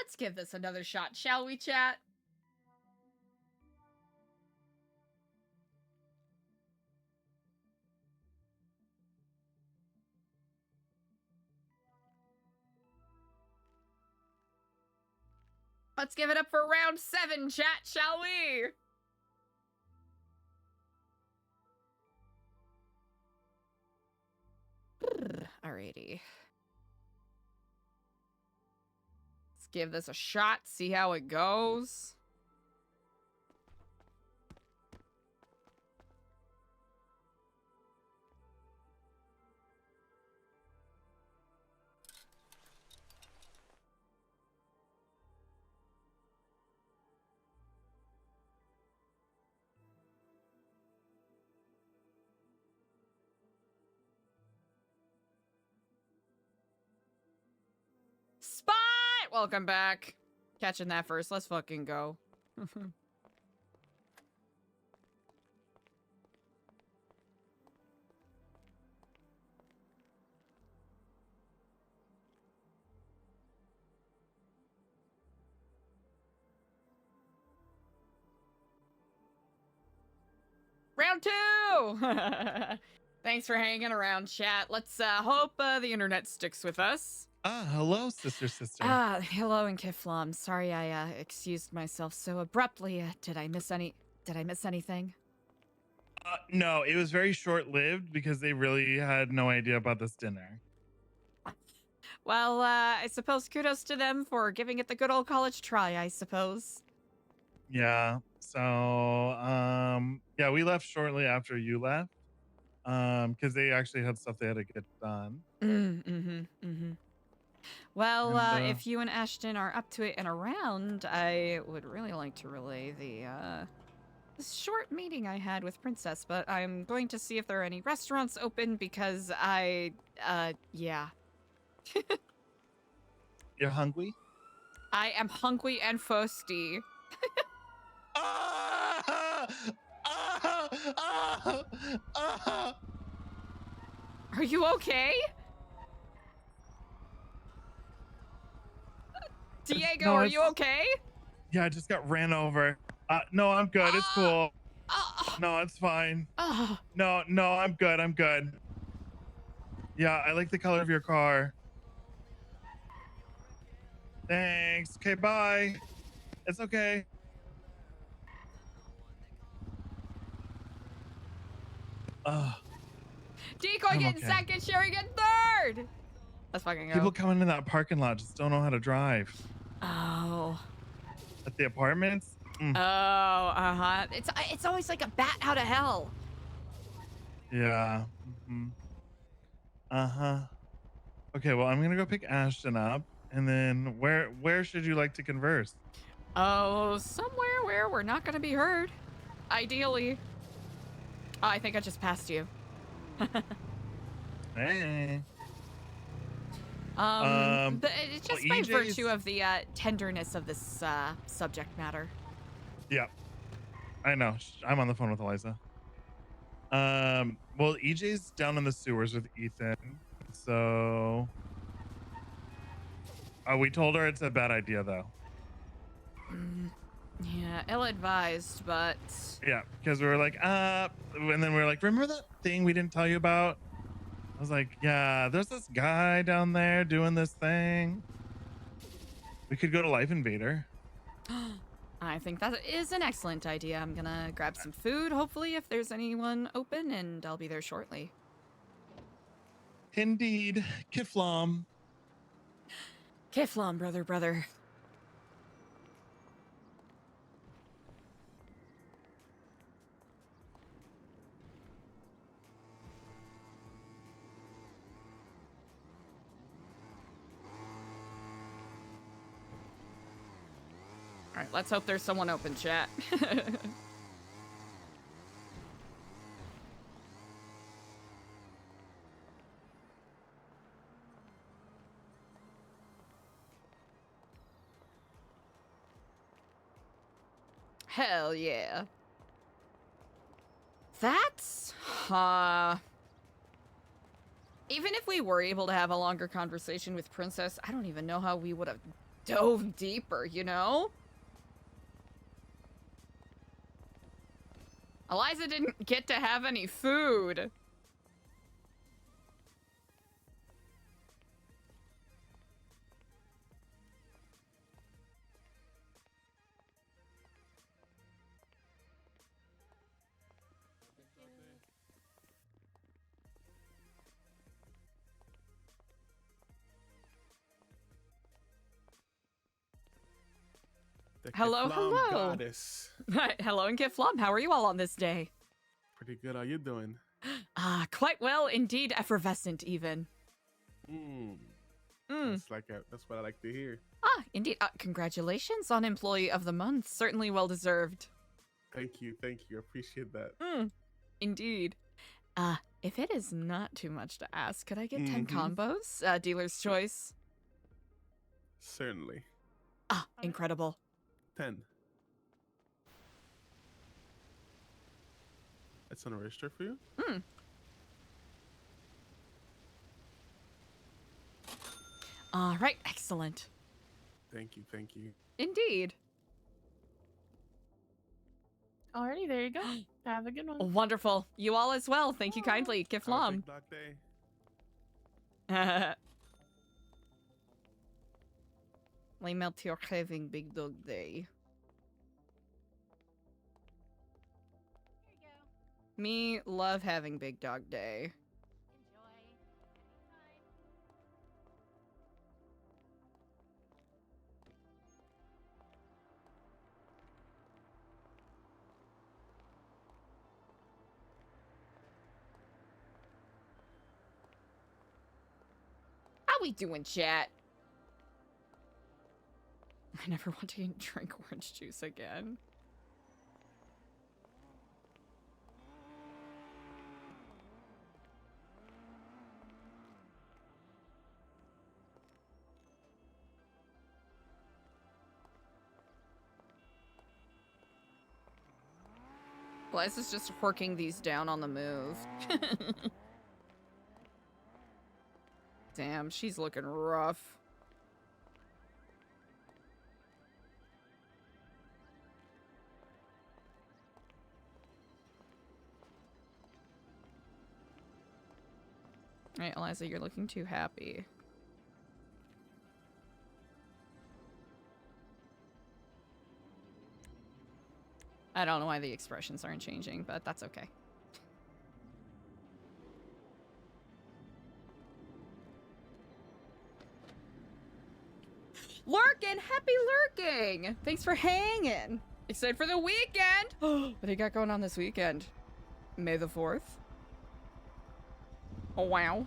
Let's give this another shot, shall we, chat? Let's give it up for round 7, chat, shall we? Alrighty. Let's give this a shot, see how it goes. Spot! Welcome back. Catching that first. Let's fucking go. Round 2! Thanks for hanging around, chat. Let's hope the internet sticks with us. Hello, sister. Hello, and Kiflam. Sorry I excused myself so abruptly. Did I miss anything? No, it was very short-lived because they really had no idea about this dinner. Well, I suppose kudos to them for giving it the good old college try, I suppose. Yeah. So, yeah, we left shortly after you left. Because they actually had stuff they had to get done. Well, if you and Ashton are up to it and around, I would really like to relay the short meeting I had with Princess, but I'm going to see if there are any restaurants open because yeah. You're hungry? I am hungry and thirsty. Are you okay? Diego, no, are you okay? Yeah, I just got ran over. No, I'm good. It's cool. No, it's fine. No, I'm good. I'm good. Yeah, I like the color of your car. Thanks. Okay, bye. It's okay. Decoy getting second, Sherry getting third. Let's fucking go. People coming in that parking lot just don't know how to drive. Oh. At the apartments? Oh, It's always like a bat out of hell. Yeah. Okay, well, I'm gonna go pick Ashton up, and then where should you like to converse? Oh, somewhere where we're not gonna be heard. Ideally. Oh, I think I just passed you. Hey. It's just by virtue of the tenderness of this subject matter. Yeah, I know. I'm on the phone with Eliza. Well, EJ's down in the sewers with Ethan, so we told her it's a bad idea, though. Yeah, ill-advised, but yeah, because we were like, and then we were like, remember that thing we didn't tell you about? I was like, yeah, there's this guy down there doing this thing. We could go to Life Invader. I think that is an excellent idea. I'm gonna grab some food, hopefully, if there's anyone open, and I'll be there shortly. Indeed. Kiflam. Kiflam, brother. All right, let's hope there's someone open, chat. Hell yeah. That's, even if we were able to have a longer conversation with Princess, I don't even know how we would have dove deeper, you know? Eliza didn't get to have any food. Hello, hello. Goddess. Hello and Kiflom. How are you all on this day? Pretty good. How you doing? Quite well indeed. Effervescent even. That's what I like to hear. Indeed. Congratulations on Employee of the Month. Certainly well deserved. Thank you. I appreciate that. Indeed. If it is not too much to ask, could I get 10 combos? Dealer's choice. Certainly. Incredible. 10. That's on a register for you? All right, excellent. Thank you. Indeed. Alrighty, there you go. Have a good one. Wonderful. You all as well. Thank you kindly. Kiflom. Have a big dog day. Les melt you're having big dog day. Me love having big dog day. How we doing, chat? I never want to drink orange juice again. Eliza's just working these down on the move. Damn, she's looking rough. All right, Eliza, you're looking too happy. I don't know why the expressions aren't changing, but that's okay. Lurking! Happy lurking! Thanks for hanging! Excited for the weekend! What do you got going on this weekend? May the 4th? Oh, wow.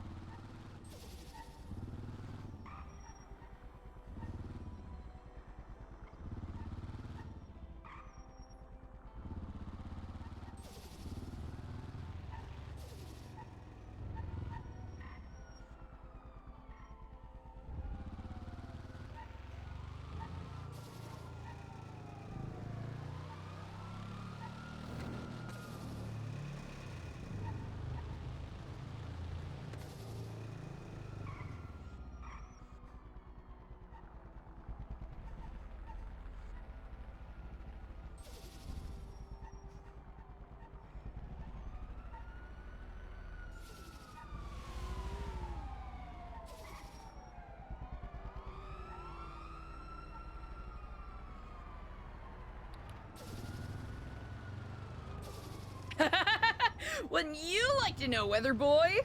Wouldn't you like to know, Weather Boy?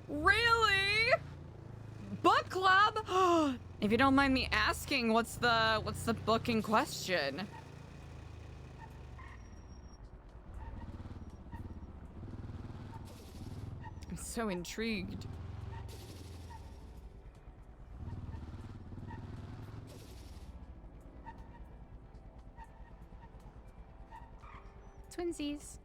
Really? Book club? If you don't mind me asking, what's the book in question? I'm so intrigued. Twinsies.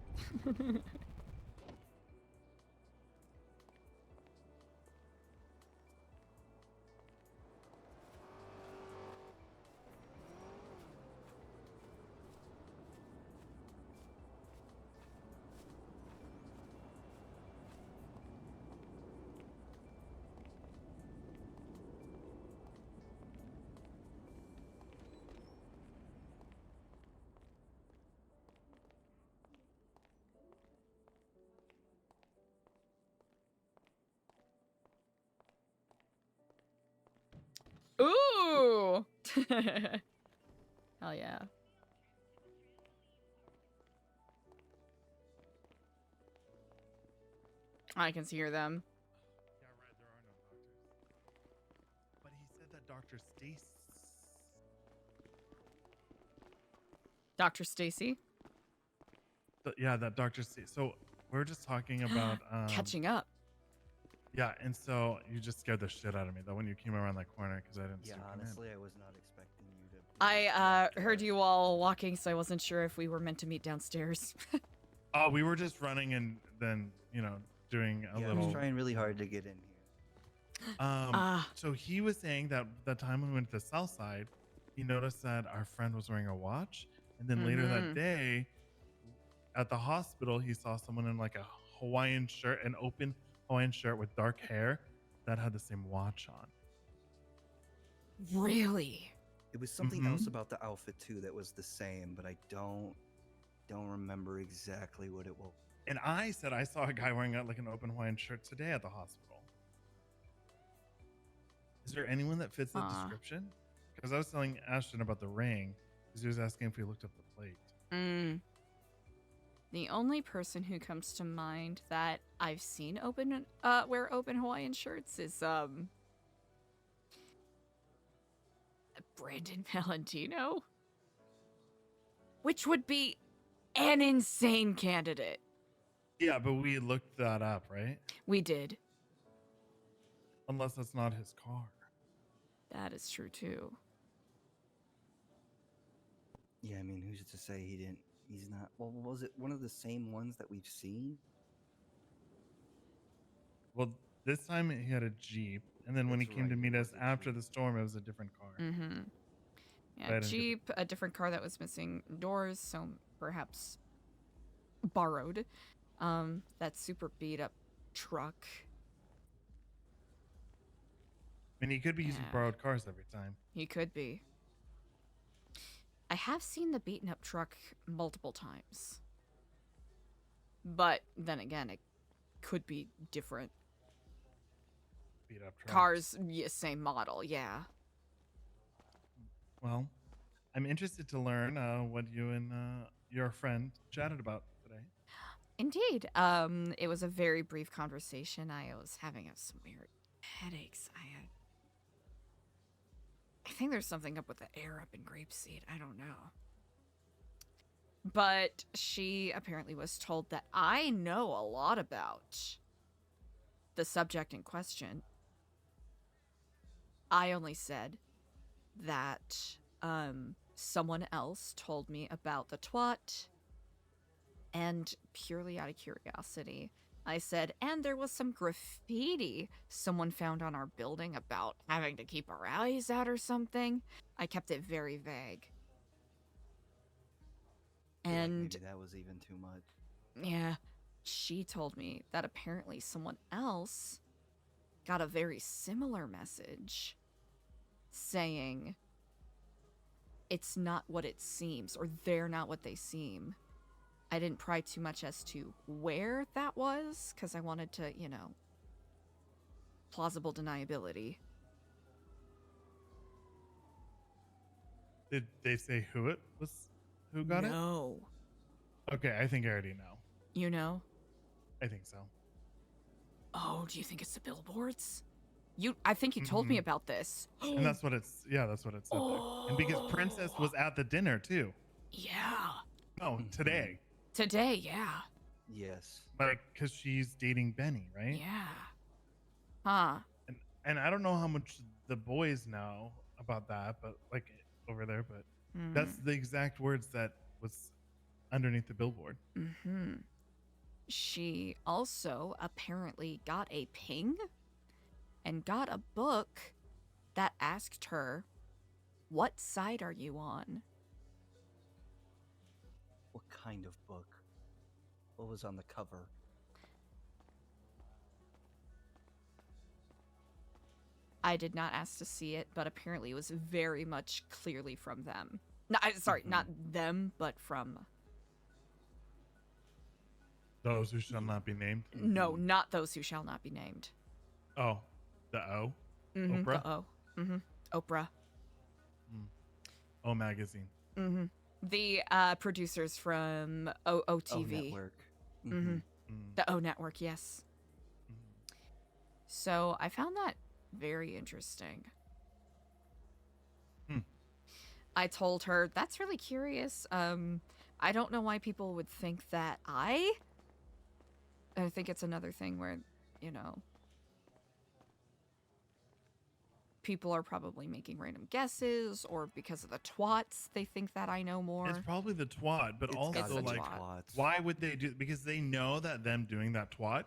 Hell yeah. I can hear them. Yeah, right. There are no doctors. But he said that Dr. Stacy. Dr. Stacy? Yeah, that Dr. Stacy. So we're just talking about Catching up. Yeah, and so you just scared the shit out of me though when you came around that corner because I didn't see Yeah, you come honestly, I was not expecting you to. I heard you all walking, so I wasn't sure if we were meant to meet downstairs. Oh, we were just running and then, doing a Yeah, I little. was trying really hard to get in here. So he was saying that the time when we went to the south side, he noticed that our friend was wearing a watch. And then later that day at the hospital, he saw someone in like a Hawaiian shirt, an open Hawaiian shirt with dark hair that had the same watch on. Really? It was something else about the outfit too that was the same, but I don't remember exactly what it was. And I said I saw a guy wearing like an open Hawaiian shirt today at the hospital. Is there anyone that fits that description? Because I was telling Ashton about the ring because he was asking if we looked up the plate. The only person who comes to mind that I've seen wear open Hawaiian shirts is Brandon Valentino, which would be an insane candidate. Yeah, but we looked that up, right? We did. Unless that's not his car. That is true too. Yeah, I mean, who's to say he's not? Well, was it one of the same ones that we've seen? Well, this time he had a Jeep, and then when he That's came to right, meet it us was a after Jeep. the storm, it was a different car. Yeah, I didn't get Jeep, a different car that was missing doors, so perhaps borrowed. That super beat up truck. I mean, he could be using borrowed cars every time. He could be. I have seen the beaten up truck multiple times. But then again, it could be different Beat up trucks. cars, same model, yeah. Well, I'm interested to learn what you and your friend chatted about today. Indeed. It was a very brief conversation. I was having some weird headaches. I think there's something up with the air up in Grapeseed. I don't know. But she apparently was told that I know a lot about the subject in question. I only said that someone else told me about the twat, and purely out of curiosity, I said, and there was some graffiti someone found on our building about having to keep our eyes out or something. I kept it very vague. I feel like And maybe that was even too much. yeah, she told me that apparently someone else got a very similar message saying it's not what it seems, or they're not what they seem. I didn't pry too much as to where that was, because I wanted to, plausible deniability. Did they say who it was? Who got it? No. Okay, I think I already know. You know? I think so. Oh, do you think it's the billboards? I think you told me about this. And that's what it's. Yeah, that's what it said there. And because Princess was at the dinner too. Yeah. No, today. Today, yeah. Yes. Like, because she's dating Benny, right? Yeah. Huh. And I don't know how much the boys know about that, but like over there, but that's the exact words that was underneath the billboard. She also apparently got a ping and got a book that asked her, "What side are you on?" What kind of book? What was on the cover? I did not ask to see it, but apparently it was very much clearly from them. No, not them, but from... Those who shall not be named. No, not those who shall not be named. Oh, the O. Mm-hmm, Oprah. the O. Mm-hmm. Oprah. Oh, magazine. Mm-hmm. The producers from Oh, OTV. network. Mm-hmm. Mm. The O Network, yes. Mhm. So I found that very interesting. Hmm. I told her, that's really curious. I don't know why people would think that I think it's another thing where, you know, people are probably making random guesses, or because of the twats, they think that I know more. It's probably the twat, but It's also gotta be like, twats. why would they do? Because they know that them doing that twat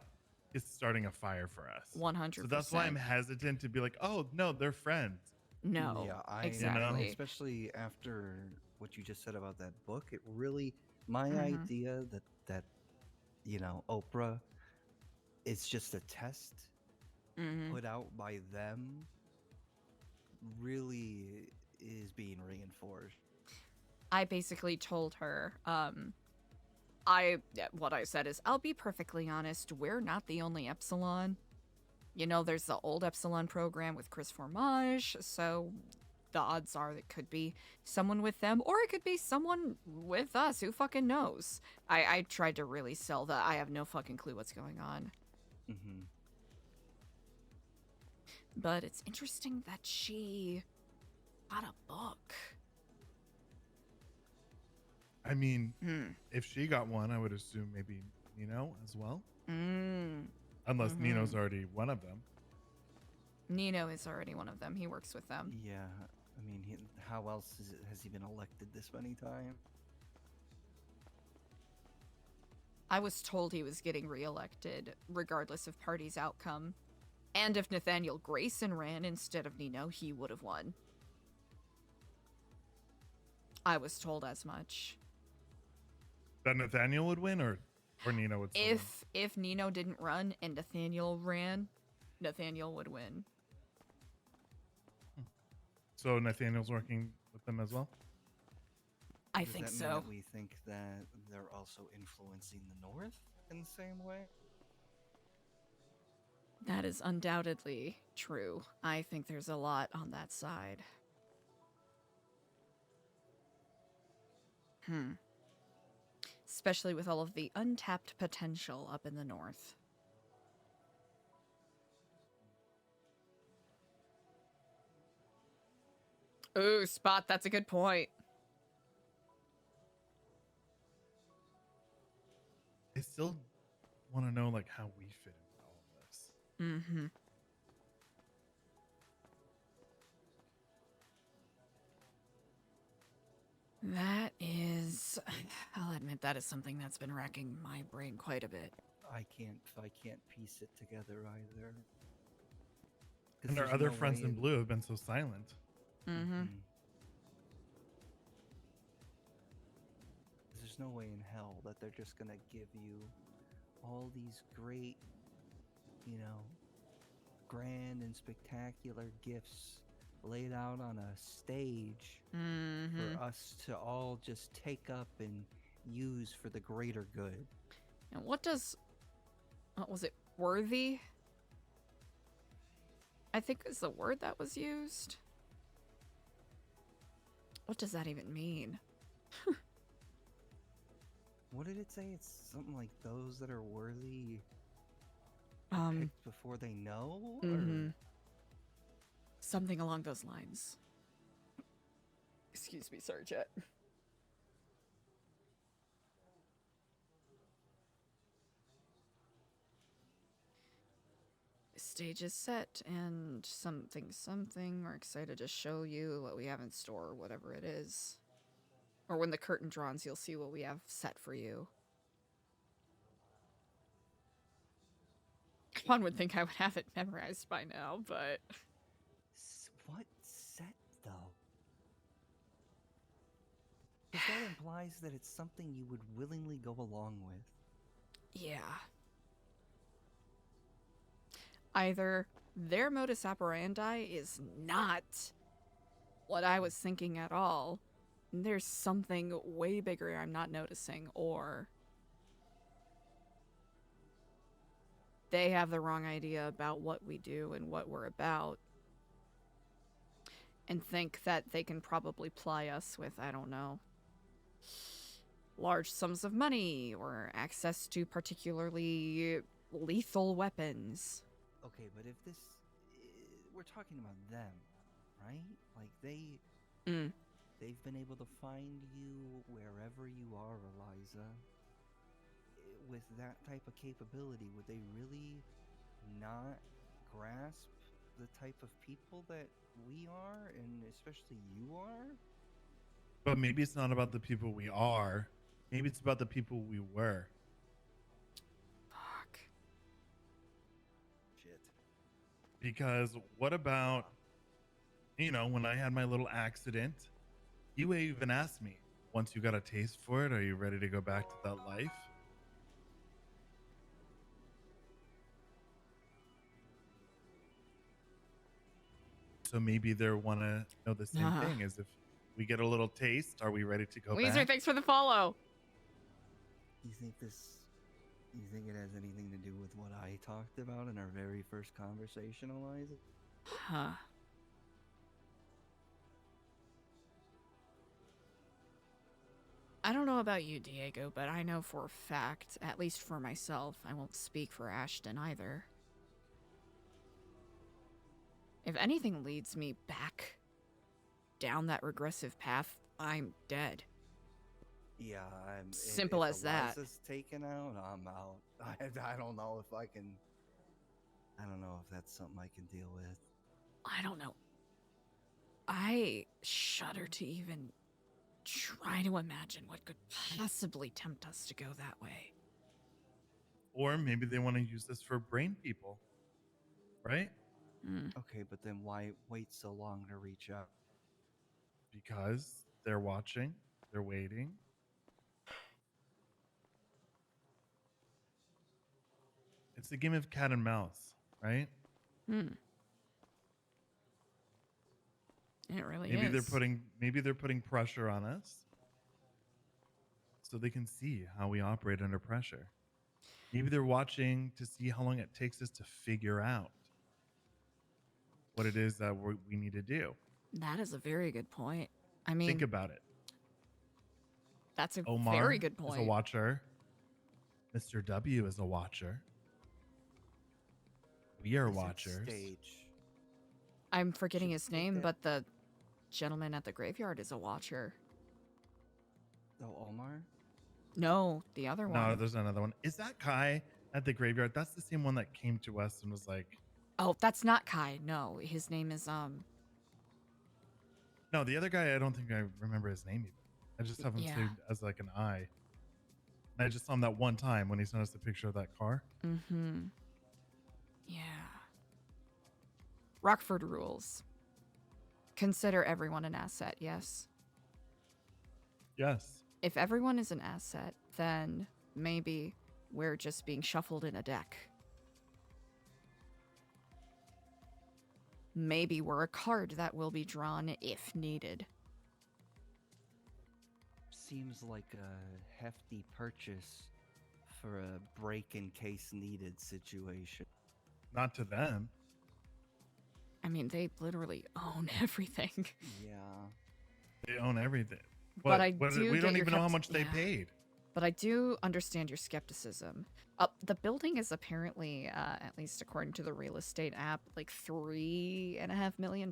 is starting a fire for us. 100%. So that's why I'm hesitant to be like, oh no, they're friends. No, Yeah, exactly. especially after what you just said about that book, it really my Mhm. idea that you know Oprah is just a test Mhm. put out by them really is being reinforced. I basically told her, what I said is, I'll be perfectly honest, we're not the only Epsilon. You know, there's the old Epsilon program with Chris Formage, so the odds are it could be someone with them, or it could be someone with us, who fucking knows. I tried to really sell that I have no fucking clue what's going on. Mm-hmm. But it's interesting that she got a book. I mean, Hmm. if she got one, I would assume maybe Nino as well. Mm. Unless Mhm. Nino's already one of them. Nino is already one of them. He works with them. Yeah, I mean, how else has he been elected this many times? I was told he was getting reelected, regardless of party's outcome. And if Nathaniel Grayson ran instead of Nino, he would have won. I was told as much. That Nathaniel would win, or Nino would still win? If Nino didn't run and Nathaniel ran, Nathaniel would win. So Nathaniel's working with them as well? I Does think that mean so. that we think that they're also influencing the North in the same way? That is undoubtedly true. I think there's a lot on that side. Especially with all of the untapped potential up in the north. Ooh, Spot, that's a good point. I still want to know like how we fit into all of this. Mm-hmm. That is, I'll admit that is something that's been racking my brain quite a bit. I can't piece it together either. 'Cause And our there's other no friends way in blue have been so silent. Mm-hmm. There's no way in hell that they're just gonna give you all these great, you know, grand and spectacular gifts laid out on a stage Mm-hmm. for us to all just take up and use for the greater good. And what was it, worthy? I think is the word that was used. What does that even mean? What did it say? It's something like those that are worthy picked before they know? Mm-hmm. Or Something along those lines. Excuse me, Sir Jet. The stage is set, and something. We're excited to show you what we have in store, whatever it is. Or when the curtain draws, you'll see what we have set for you. One would think I would have it memorized by now, but... What set, though? Because that implies that it's something you would willingly go along with. Yeah. Either their modus operandi is not what I was thinking at all, there's something way bigger I'm not noticing, or they have the wrong idea about what we do and what we're about. and think that they can probably ply us with, I don't know, large sums of money or access to particularly lethal weapons. Okay, but if this, we're talking about them, right? Like Mm. they've been able to find you wherever you are, Eliza. With that type of capability, would they really not grasp the type of people that we are, and especially you are? But maybe it's not about the people we are. Maybe it's about the people we were. Fuck. Shit. Because what about, when I had my little accident, you even asked me, once you got a taste for it, are you ready to go back to that life? So maybe they want to know the same thing, as if we get a little taste, are we ready to go Weezer, back? thanks for the follow. You think it has anything to do with what I talked about in our very first conversation, Eliza? Huh. I don't know about you, Diego, but I know for a fact, at least for myself, I won't speak for Ashton either. If anything leads me back down that regressive path, I'm dead. Yeah, Simple as that. If Eliza's taken out, I'm out. I don't know if I can. I don't know if that's something I can deal with. I don't know. I shudder to even try to imagine what could possibly tempt us to go that way. Or maybe they want to use this for brain people, right? Okay, but then why wait so long to reach out? Because they're watching, they're waiting. It's a game of cat and mouse, right? It really Maybe is. they're putting pressure on us so they can see how we operate under pressure. Maybe they're watching to see how long it takes us to figure out what it is that we need to do. That is a very good point. I mean, Think about it. That's a Omar very good point. is a watcher. Mr. W is a watcher. We are watchers. Stage. I'm forgetting Should his make name, that- but the gentleman at the graveyard is a watcher. Oh, Omar? No, the other one. No, there's another one. Is that Kai at the graveyard? That's the same one that came to us and was like, Oh, that's not Kai. No, his name is no, the other guy, I don't think I remember his name even. I just have him Yeah. saved as like an eye. And I just saw him that one time when he sent us the picture of that car. Yeah. Rockford rules. Consider everyone an asset, yes? Yes. If everyone is an asset, then maybe we're just being shuffled in a deck. Maybe we're a card that will be drawn if needed. Seems like a hefty purchase for a break in case needed situation. Not to them. I mean, they literally own everything. Yeah. They own everything. But we don't even know how much they paid. But I do understand your skepticism. The building is apparently, at least according to the real estate app, like $3.5 million.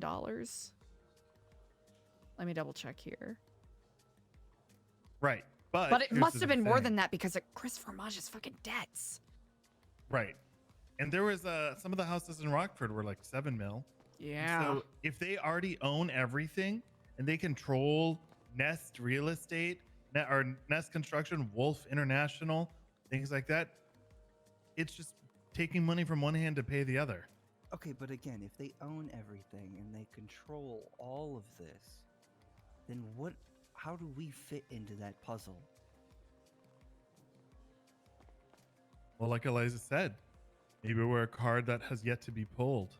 Let me double check here. Right. But it here's must the have been more thing. than that because of Chris Formage's fucking debts. Right. And there was some of the houses in Rockford were like 7 mil. Yeah. So if they already own everything and they control Nest Real Estate or Nest Construction, Wolf International, things like that, it's just taking money from one hand to pay the other. Okay, but again, if they own everything and they control all of this, then how do we fit into that puzzle? Well, like Eliza said, maybe we're a card that has yet to be pulled.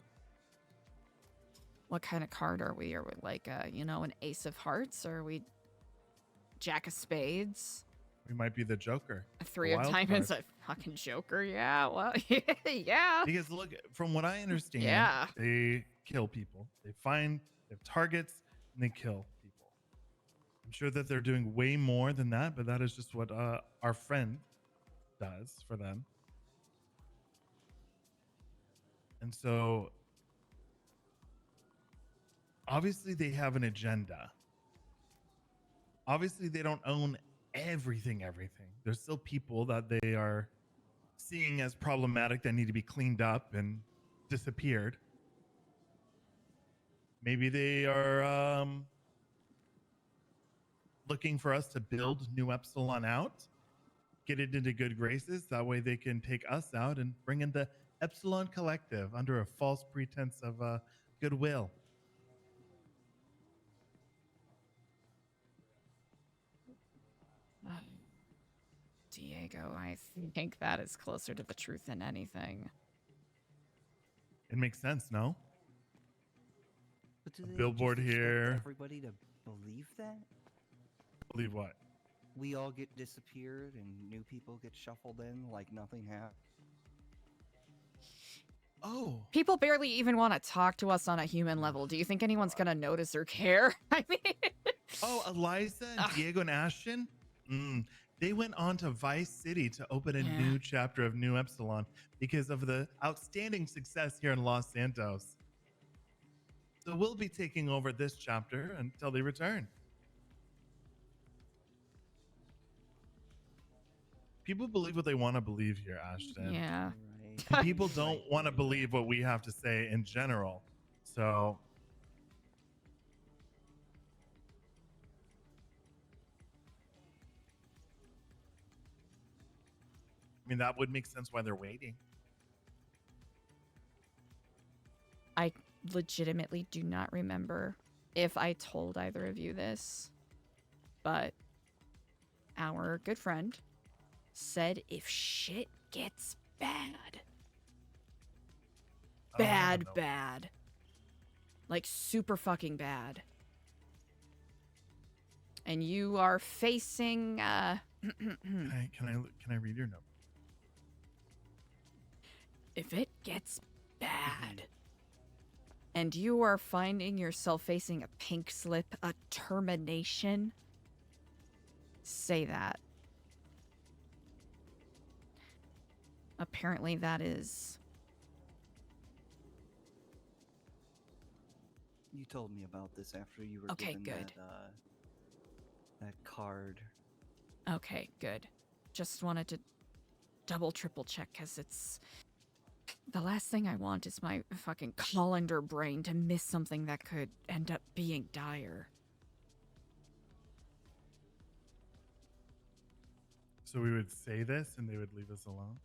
What kind of card are we? Are we like, an ace of hearts? Or are we jack of spades? We might be the Joker. A three of wild diamonds? card. A fucking Joker? Yeah, well, yeah. Because look, from what I understand, Yeah. they kill people. They find They have targets and they kill people. I'm sure that they're doing way more than that, but that is just what our friend does for them. And so obviously they have an agenda. Obviously they don't own everything. There's still people that they are seeing as problematic that need to be cleaned up and disappeared. Maybe they are looking for us to build New Epsilon out, get it into good graces. That way they can take us out and bring in the Epsilon Collective under a false pretense of goodwill. Diego, I think that is closer to the truth than anything. It makes sense, no? But do A they billboard just expect here. everybody to believe that? Believe what? We all get disappeared and new people get shuffled in like nothing happened. Oh. People barely even want to talk to us on a human level. Do you think anyone's going to notice or care? I mean... Oh, Eliza and Diego and Ashton? They went on to Vice City to open a new chapter of New Epsilon because of the outstanding success here in Los Santos. So we'll be taking over this chapter until they return. People believe what they want to believe here, Ashton. Yeah. Right. And people don't want to believe what we have to say in general. So I mean, that would make sense why they're waiting. I legitimately do not remember if I told either of you this, but our good friend said if shit gets bad, bad, like super fucking bad, and you are facing Can I read your number? if it gets bad and you are finding yourself facing a pink slip, a termination, say that. Apparently that is... You told me about this after you were Okay, given good. that card. Okay, good. Just wanted to double, triple check because it's... The last thing I want is my fucking colander brain to miss something that could end up being dire. So we would say this and they would leave us alone?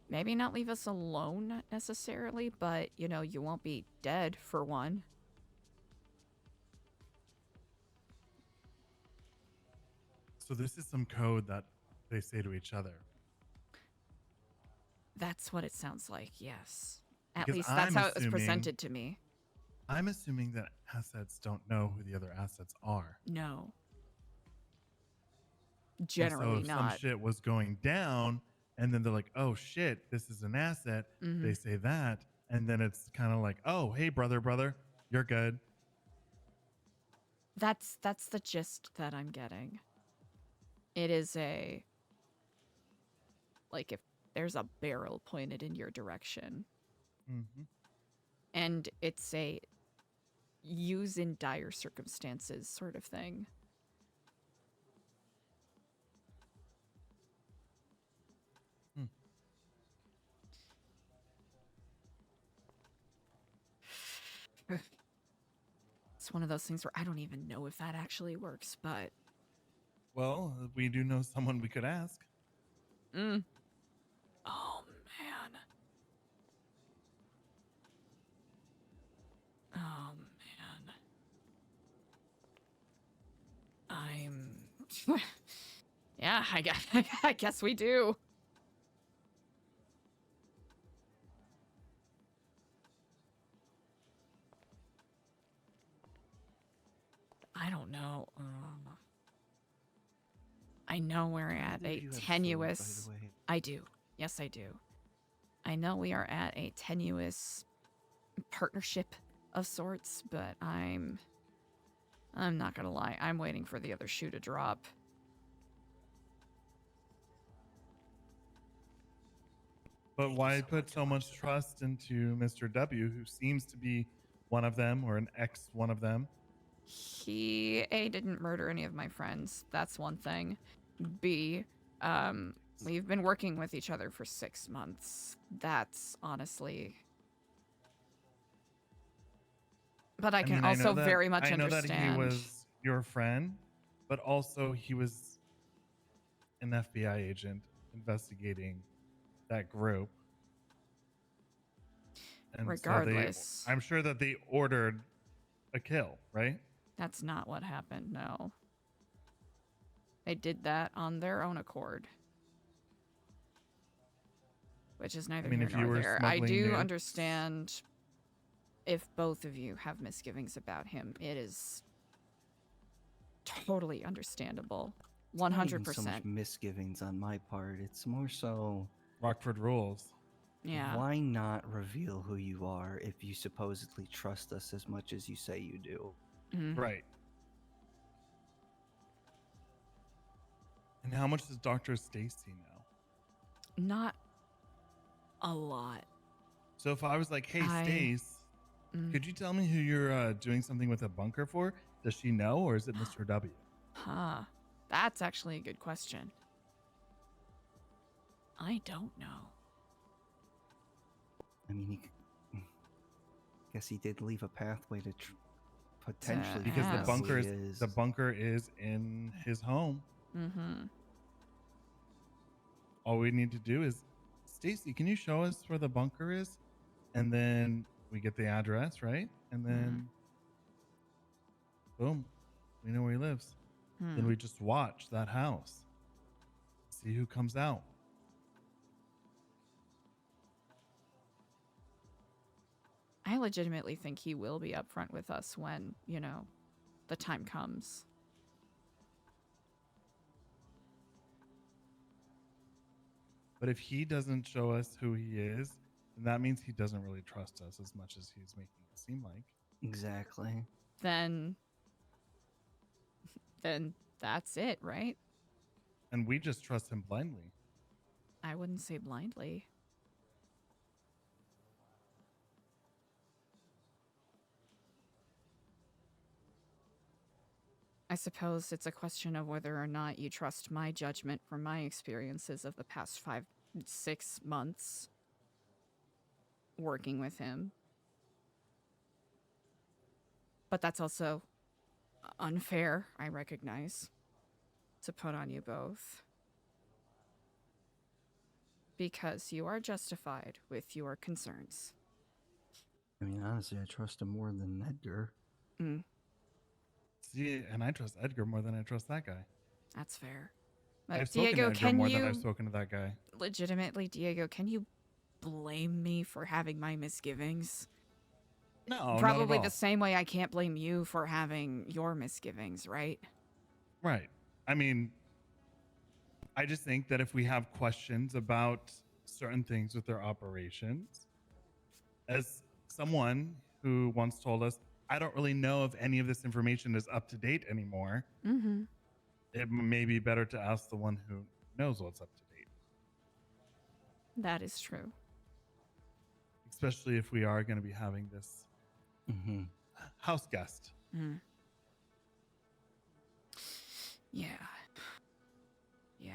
Maybe not leave us alone necessarily, but, you know, you won't be dead for one. So this is some code that they say to each other. That's what it sounds like, yes. At Because least that's I'm how it was assuming- presented to me. I'm assuming that assets don't know who the other assets are. No. And Generally so if not. some shit was going down and then they're like, oh shit, this is an asset. Mhm. They say that. And then it's kind of like, oh, hey, brother, you're good. That's the gist that I'm getting. It is a... Like, if there's a barrel pointed in your direction. Mm-hmm. And it's a use in dire circumstances sort of thing. It's one of those things where I don't even know if that actually works, but... Well, we do know someone we could ask. Oh, man. Oh, man. Yeah, I guess we do. I don't know. I know we're at a You have tenuous... food, by the way. I do. Yes, I do. I know we are at a tenuous partnership of sorts, but I'm not gonna lie, I'm waiting for the other shoe to drop. But why put so much trust into Mr. W, who seems to be one of them or an ex one of them? He, A, didn't murder any of my friends. That's one thing. B, we've been working with each other for 6 months. That's honestly... But I can also very much understand. I know that he was your friend, but also he was an FBI agent investigating that group. And regardless. So I'm sure that they ordered a kill, right? That's not what happened, no. They did that on their own accord. Which is neither here nor there. I do understand if both of you have misgivings about him. It is totally understandable. 100%. Not even so much misgivings on my part. It's more so Rockford rules. Yeah. Why not reveal who you are if you supposedly trust us as much as you say you do? Mm-hmm. Right. And how much does Dr. Stacy know? Not a lot. So if I was like, hey, Stace, could you tell me who you're doing something with a bunker for? Does she know, or is it Mr. W? Huh. That's actually a good question. I don't know. I mean, guess he did leave a pathway to potentially because the bunker is in his home. Mm-hmm. All we need to do is, Stacy, can you show us where the bunker is? And then we get the address, right? And then, boom, we know where he lives. Then we just watch that house, see who comes out. I legitimately think he will be upfront with us when, you know, the time comes. But if he doesn't show us who he is, then that means he doesn't really trust us as much as he's making it seem like. Exactly. Then that's it, right? And we just trust him blindly. I wouldn't say blindly. I suppose it's a question of whether or not you trust my judgment from my experiences of the past 5-6 months working with him. But that's also unfair, I recognize, to put on you both. Because you are justified with your concerns. I mean, honestly, I trust him more than Edgar. See, and I trust Edgar more than I trust that guy. That's fair. I've Diego, spoken to Edgar more than I've spoken to that guy. Legitimately, Diego, can you blame me for having my misgivings? No, probably not at all. The same way I can't blame you for having your misgivings, right? Right. I mean, I just think that if we have questions about certain things with their operations, as someone who once told us, I don't really know if any of this information is up to date anymore. Mm-hmm. It may be better to ask the one who knows what's up to date. That is true. Especially if we are going to be having this house guest. Yeah. Yeah.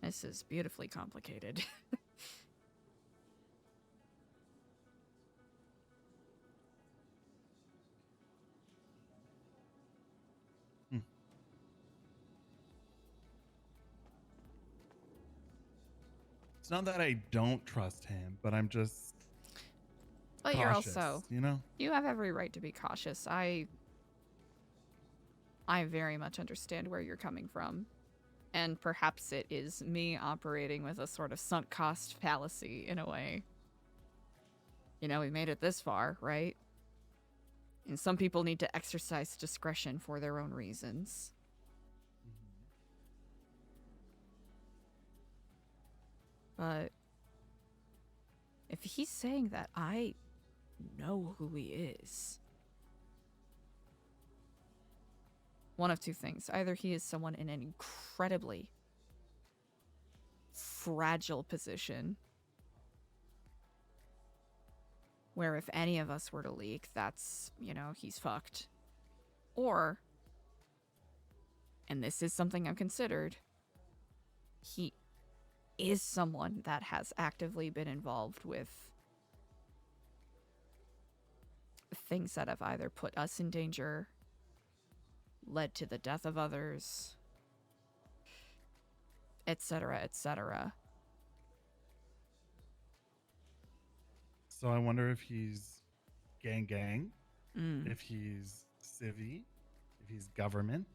This is beautifully complicated. It's not that I don't trust him, but I'm just But cautious, you're also, you know? You have every right to be cautious. I very much understand where you're coming from. And perhaps it is me operating with a sort of sunk cost fallacy in a way. You know, we made it this far, right? And some people need to exercise discretion for their own reasons. But If he's saying that, I know who he is. One of two things. Either he is someone in an incredibly fragile position where if any of us were to leak, that's, he's fucked. Or, and this is something I've considered, he is someone that has actively been involved with things that have either put us in danger, led to the death of others, etc., etc. So I wonder if he's gang, Mm. if he's civvy, if he's government.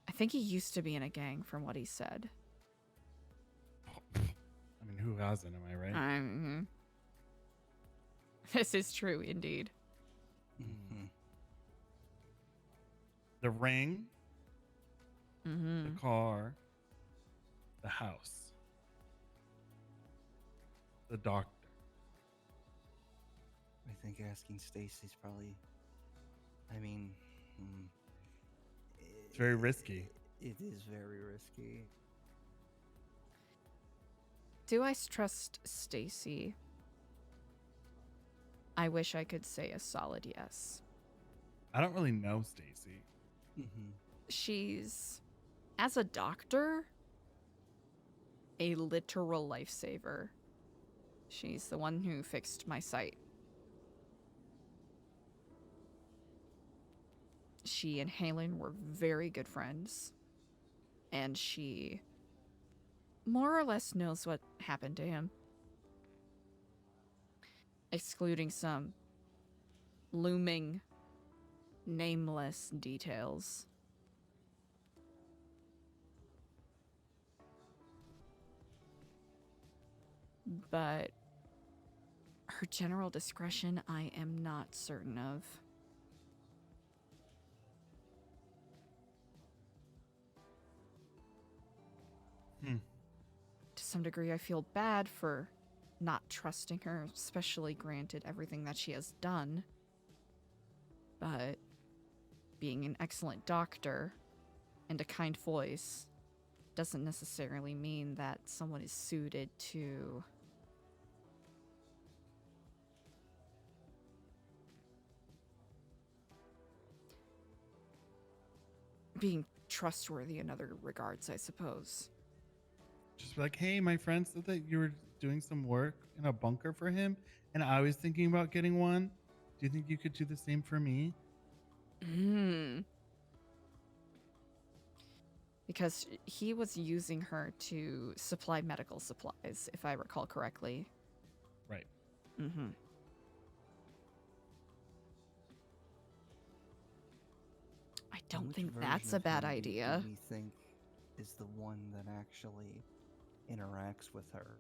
I think he used to be in a gang from what he said. I mean, who hasn't? Am I right? This is true, indeed. Mm-hmm. The ring, Mm-hmm. the car, the house, the doctor. I think asking Stacy's probably. I mean, It's very risky. It is very risky. Do I trust Stacy? I wish I could say a solid yes. I don't really know Stacy. Mm-hmm. She's, as a doctor, a literal lifesaver. She's the one who fixed my sight. She and Halen were very good friends, and she more or less knows what happened to him, excluding some looming, nameless details. But her general discretion, I am not certain of. To some degree, I feel bad for not trusting her, especially granted everything that she has done. But being an excellent doctor and a kind voice doesn't necessarily mean that someone is suited to being trustworthy in other regards, I suppose. Just be like, hey, my friend said that you were doing some work in a bunker for him, and I was thinking about getting one. Do you think you could do the same for me? Because he was using her to supply medical supplies, if I recall correctly. Right. Mm-hmm. I don't Which think version that's a of bad him idea. Do we think is the one that actually interacts with her?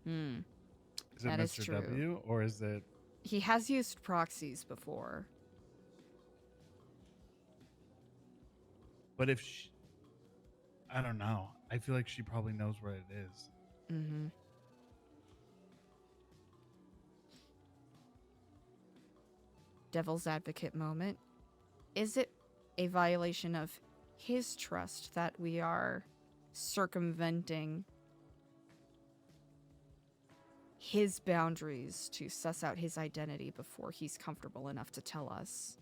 Is it That is Mr. true. W or is it? He has used proxies before. But if she, I don't know. I feel like she probably knows where it is. Mm-hmm. Devil's advocate moment. Is it a violation of his trust that we are circumventing his boundaries to suss out his identity before he's comfortable enough to tell us?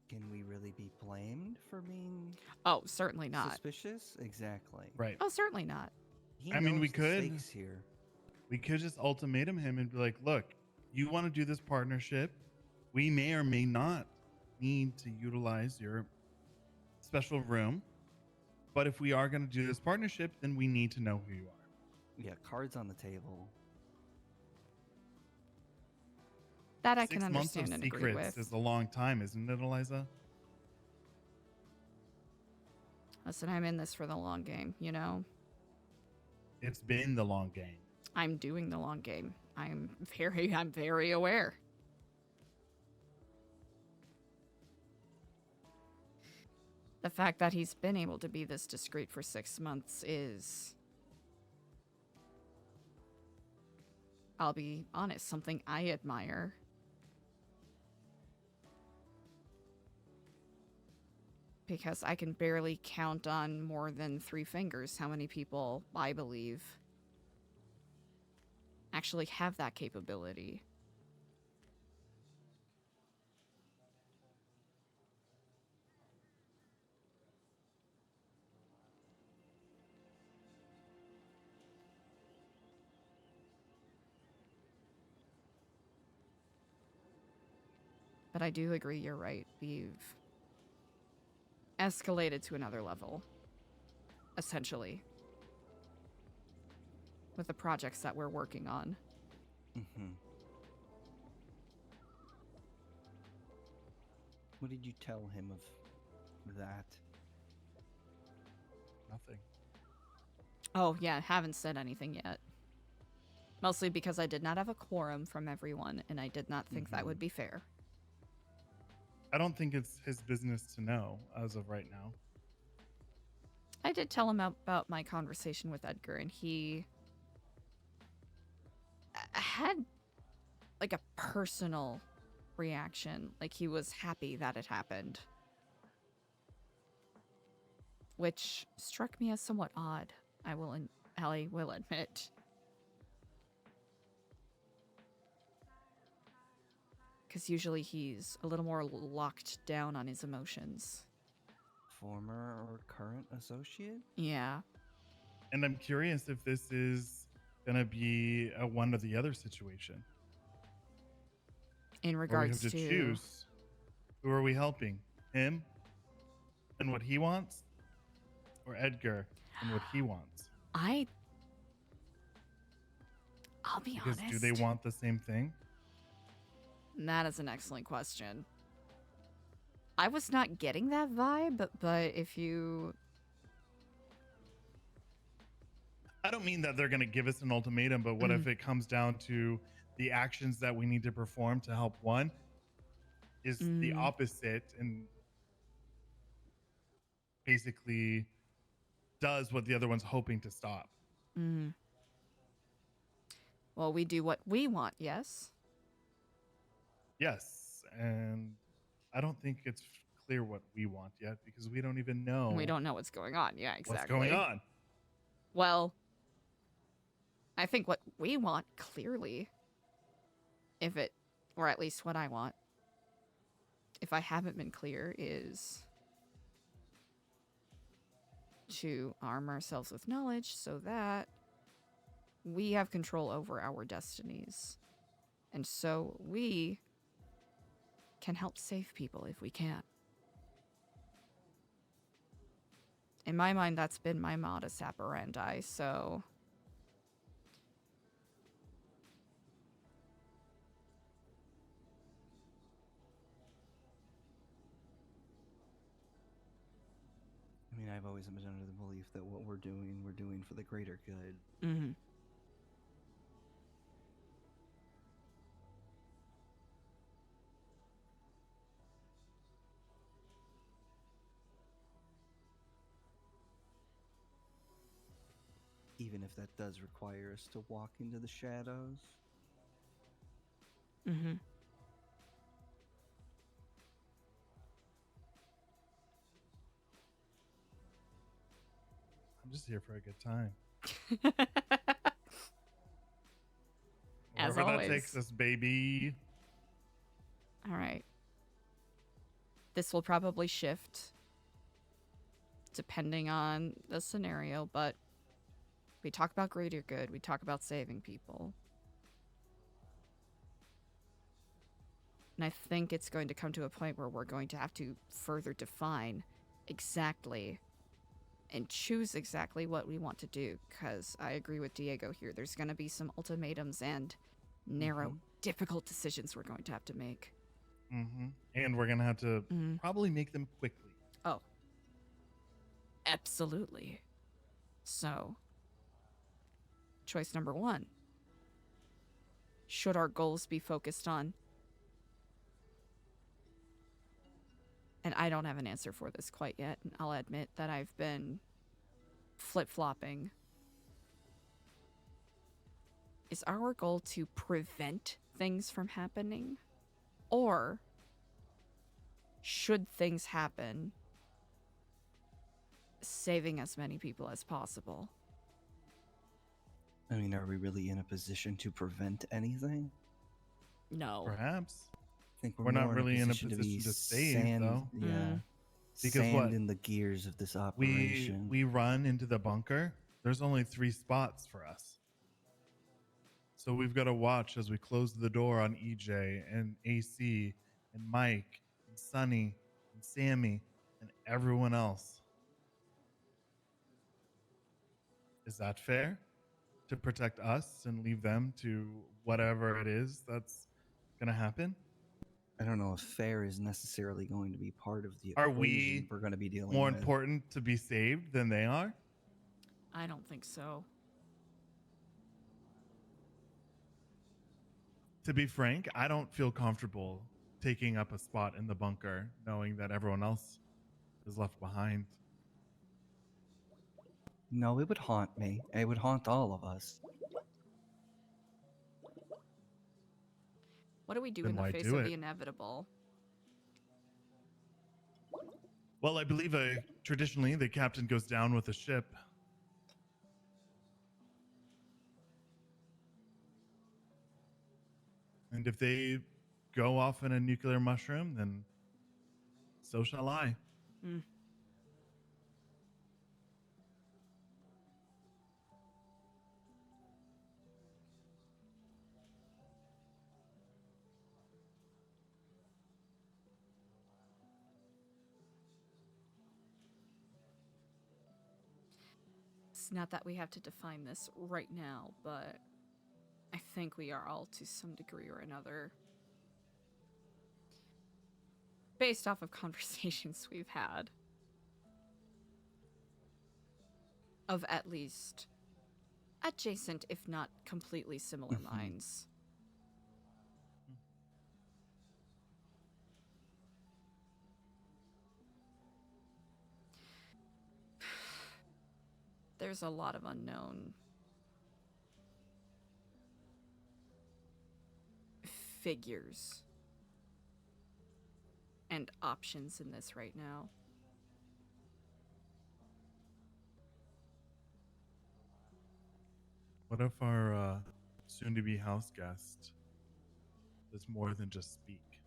Can we really be blamed for being Oh, certainly not. suspicious? Exactly. Right. Oh, certainly not. He I mean, we knows the could. stakes here. We could just ultimatum him and be like, look, you want to do this partnership. We may or may not need to utilize your special room. But if we are going to do this partnership, then we need to know who you are. Yeah, cards on the table. That I 6 can months understand of and agree secrets with. is a long time, isn't it, Eliza? Listen, I'm in this for the long game, you know? It's been the long game. I'm doing the long game. I'm very aware. The fact that he's been able to be this discreet for 6 months is I'll be honest, something I admire. Because I can barely count on more than 3 fingers how many people, I believe, actually have that capability. But I do agree, you're right. We've escalated to another level, essentially, with the projects that we're working on. Mm-hmm. What did you tell him of that? Nothing. Oh, yeah, haven't said anything yet. Mostly because I did not have a quorum from everyone, and I did not think that would be fair. I don't think it's his business to know as of right now. I did tell him about my conversation with Edgar, and he had, like, a personal reaction. Like, he was happy that it happened. Which struck me as somewhat odd, I will admit. Because usually he's a little more locked down on his emotions. Former or current associate? Yeah. And I'm curious if this is going to be a one or the other situation. In Where we regards have to to... choose, who are we helping? Him and what he wants? Or Edgar and what he wants? I'll be Because honest. do they want the same thing? That is an excellent question. I was not getting that vibe, but if you... I don't mean that they're going to give us an ultimatum, but what if it comes down to the actions that we need to perform to help one is the opposite and basically does what the other one's hoping to stop? Well, we do what we want, yes? Yes, and I don't think it's clear what we want yet because we don't even know. We don't know what's going on. Yeah, exactly. What's going on? Well, I think what we want, clearly, or at least what I want, if I haven't been clear, is to arm ourselves with knowledge so that we have control over our destinies. And so we can help save people if we can. In my mind, that's been my modus operandi, so... I mean, I've always been under the belief that what we're doing for the greater good. Mm-hmm. Even if that does require us to walk into the shadows. Mm-hmm. I'm just here for a good time. As Wherever always. that takes us, baby. All right. This will probably shift depending on the scenario, but we talk about greater good. We talk about saving people. And I think it's going to come to a point where we're going to have to further define exactly and choose exactly what we want to do, because I agree with Diego here. There's going to be some ultimatums and narrow, difficult decisions we're going to have to make. And we're going to have to probably make them quickly. Oh. Absolutely. So, choice number 1. Should our goals be focused on... And I don't have an answer for this quite yet, and I'll admit that I've been flip-flopping. Is our goal to prevent things from happening? Or should things happen, saving as many people as possible? I mean, are we really in a position to prevent anything? No. Perhaps. I think We're not more really in a to be position to save, sand, though. Yeah. Because Sand what? in the gears of this We operation. we run into the bunker. There's only 3 spots for us. So we've got to watch as we close the door on EJ and AC and Mike and Sunny and Sammy and everyone else. Is that fair? To protect us and leave them to whatever it is that's going to happen? I don't know if fair is necessarily going to be part of the Are equation we we're going to be dealing more with. important to be saved than they are? I don't think so. To be frank, I don't feel comfortable taking up a spot in the bunker knowing that everyone else is left behind. No, it would haunt me. It would haunt all of us. What do we do Then in the why face do of it? the inevitable? Well, I believe traditionally the captain goes down with a ship. And if they go off in a nuclear mushroom, then so shall I. Mm. It's not that we have to define this right now, but I think we are all, to some degree or another, based off of conversations we've had, of at least adjacent, if not completely similar minds. There's a lot of unknown figures and options in this right now. What if our soon-to-be house guest does more than just speak?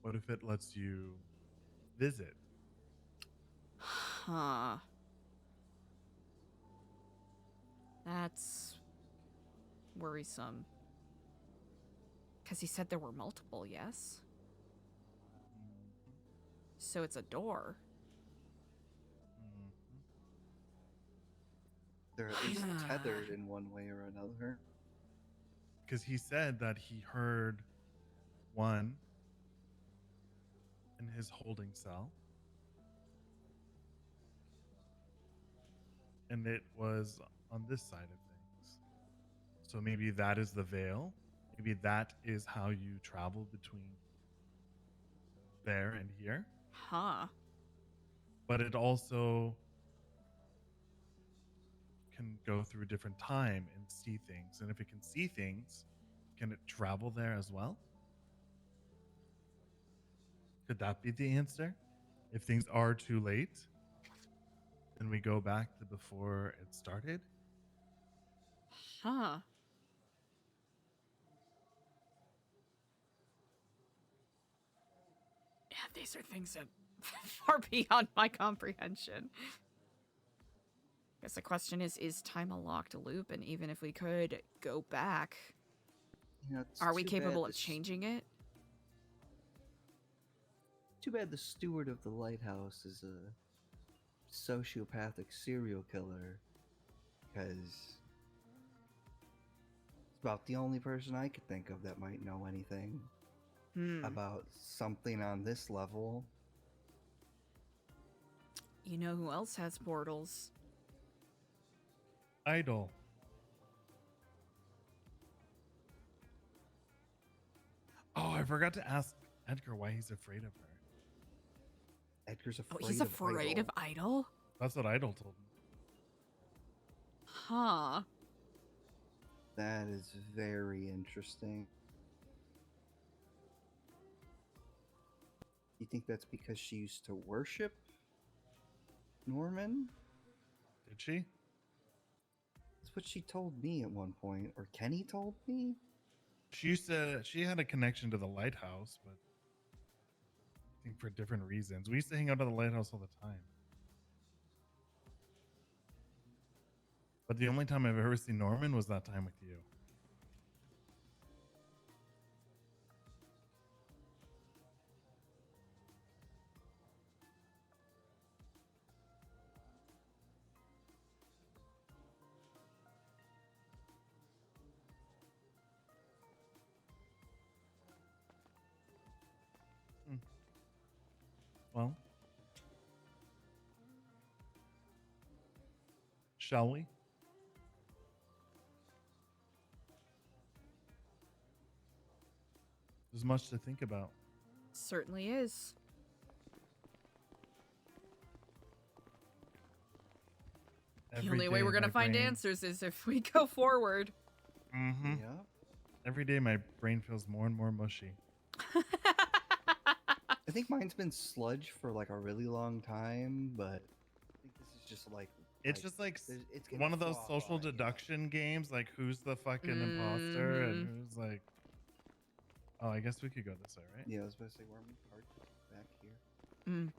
What if it lets you visit? Huh. That's worrisome. Because he said there were multiple, yes? So it's a door. They're at least tethered in one way or another. Because he said that he heard one in his holding cell. And it was on this side of things. So maybe that is the veil. Maybe that is how you travel between there and here. Huh. But it also can go through a different time and see things. And if it can see things, can it travel there as well? Could that be the answer? If things are too late, then we go back to before it started? Huh. Yeah, these are things that far beyond my comprehension. Guess the question is time a locked loop? And even if we could go back, are we capable of changing it? Too bad the steward of the lighthouse is a sociopathic serial killer, because it's about the only person I could think of that might know anything about something on this level. You know who else has portals? Idol. Oh, I forgot to ask Edgar why he's afraid of her. Edgar's afraid Oh, he's afraid of Idol? That's what Idol told me. Huh. That is very interesting. You think that's because she used to worship Norman? Did she? That's what she told me at one point, or Kenny told me. She had a connection to the lighthouse, but I think for different reasons. We used to hang out at the lighthouse all the time. But the only time I've ever seen Norman was that time with you. Well, shall we? There's much to think about. Certainly is. The only way we're gonna find answers is if we go forward. Mm-hmm. Yeah. Every day my brain feels more and more mushy. I think mine's been sludge for like a really long time, but I think this is just like It's just like it's getting one of those froth social on it, yeah. deduction games, like who's the fucking imposter and who's like. Oh, I guess we could go this way, right? Yeah, I was about to say, where are we parked? Back here. Mm.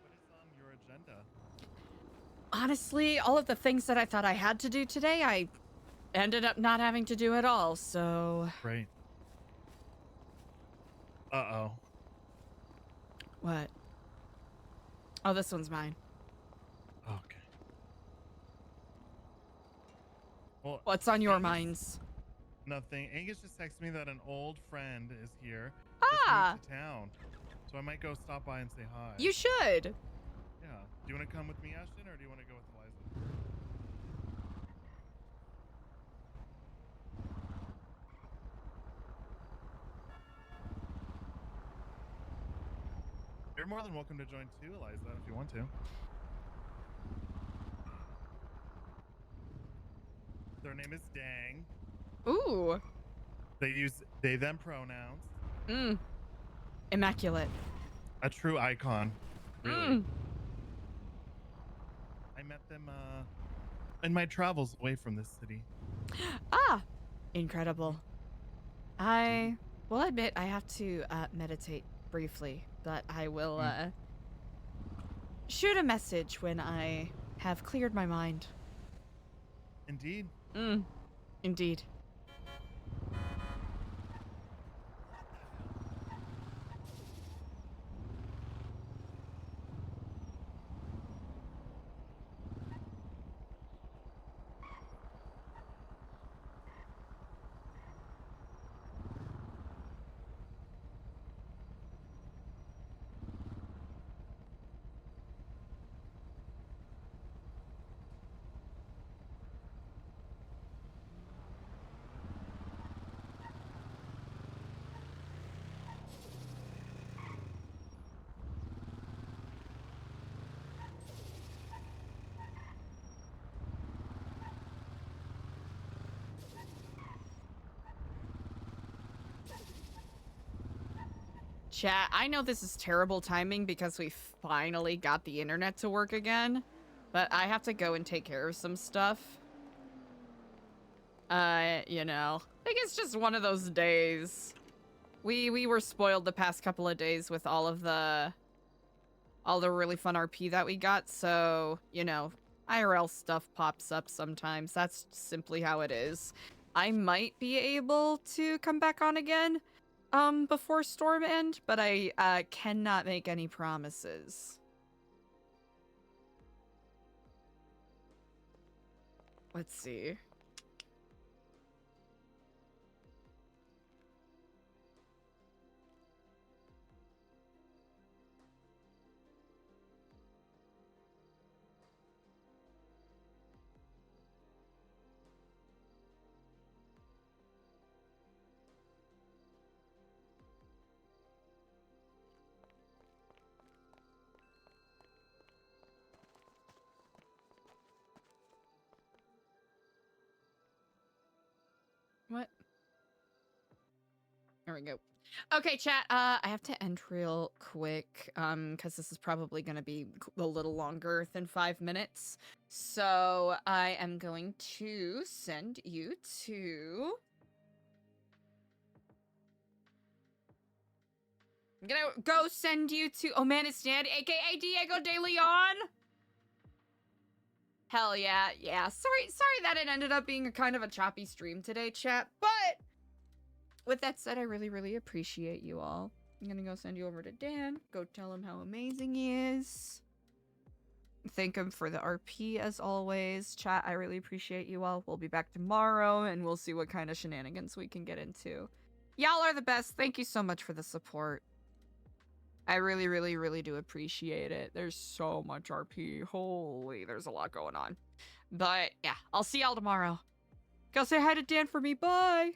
What is on your agenda? Honestly, all of the things that I thought I had to do today, I ended up not having to do at all, so... Great. Uh-oh. What? Oh, this one's mine. Okay. Well, What's on your Angus- minds? Nothing. Angus just texted me that an old friend is here. Ah! Just moved to town. So I might go stop by and say hi. You should! Yeah. Do you want to come with me, Ashton, or do you want to go with Eliza? You're more than welcome to join too, Eliza, if you want to. Their name is Dang. Ooh. They use they them pronouns. Immaculate. A true icon. Really. I met them in my travels away from this city. Ah! Incredible. I will admit I have to meditate briefly, but I will shoot a message when I have cleared my mind. Indeed. Indeed. Chat, I know this is terrible timing because we finally got the internet to work again, but I have to go and take care of some stuff. You know, I think it's just one of those days. We were spoiled the past couple of days with all the really fun RP that we got, so, you know, IRL stuff pops up sometimes. That's simply how it is. I might be able to come back on again before Storm End, but I cannot make any promises. Let's see. What? There we go. Okay, chat. I have to end real quick, because this is probably going to be a little longer than 5 minutes. So I am going to send you to. I'm gonna go send you to Omanistan, aka Diego De Leon. Hell yeah, yeah. Sorry that it ended up being a kind of a choppy stream today, chat. But with that said, I really appreciate you all. I'm gonna go send you over to Dan. Go tell him how amazing he is. Thank him for the RP as always. Chat, I really appreciate you all. We'll be back tomorrow and we'll see what kind of shenanigans we can get into. Y'all are the best. Thank you so much for the support. I really do appreciate it. There's so much RP. Holy, there's a lot going on. But yeah, I'll see y'all tomorrow. Go say hi to Dan for me. Bye.